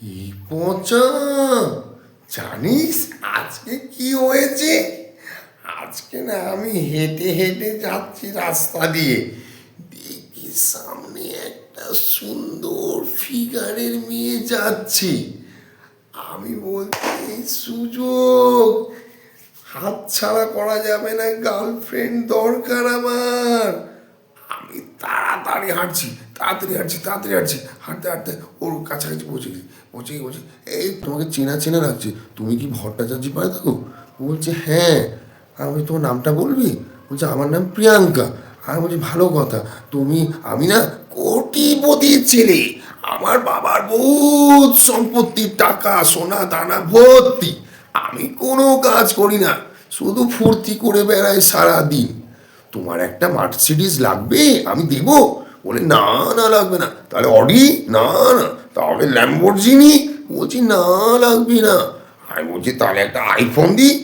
এই পচা, জানিস আজকে কি হয়েছে? আজকে না আমি হেঁটে হেঁটে যাচ্ছি রাস্তা দিয়ে, দেখি সামনে একটা সুন্দর ফিগারের মেয়ে যাচ্ছে। আমি বলছি এই সুযোগ হাতছাড়া করা যাবে না, গার্লফ্রেন্ড দরকার আমার। আমি তাড়াতাড়ি হাঁটছি, হাঁটতে হাঁটতে ওর কাছাকাছি পৌঁছে গিয়ে বলছি, এই তোমাকে চেনা চেনা লাগছে, তুমি কি ভট্টাচার্য পায়ে থাকো? ও বলছে হ্যাঁ। আমি বলছি তোমার নামটা বলবি? বলছে আমার নাম প্রিয়াঙ্কা। আমি বলছি ভালো কথা, আমি না কোটিপতির ছেলে, আমার বাবার বহুত সম্পত্তি, টাকা সোনা দানা ভর্তি। আমি কোনো কাজ করি না, শুধু ফুর্তি করে বেড়াই সারাদিন। তোমার একটা মার্সিডিজ লাগবে, আমি দেব? বলে না না লাগবে না। তাহলে অডি? না না। তাহলে ল্যাম্বরজিনি? বলছি না লাগবে না। আমি বলছি তাহলে একটা আইফোন দিই?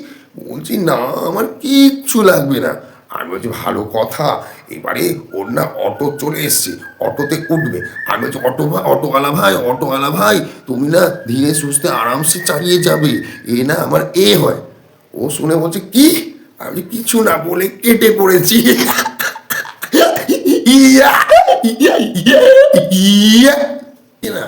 বলছি না আমার কিচ্ছু লাগবে না। আমি বলছি ভালো কথা। এবারে ওর না অটো চলে এসছে, অটোতে উঠবে। আমি বলছি অটোওয়ালা ভাই তুমি না ধীরে সুস্থে আরামসে চালিয়ে যাবে, এ না আমার এ হয়। ও শুনে বলছে কি? আমি কিছু না বলে কেটে পড়েছি। ইয়া ইয়া ইয়া ইয়া না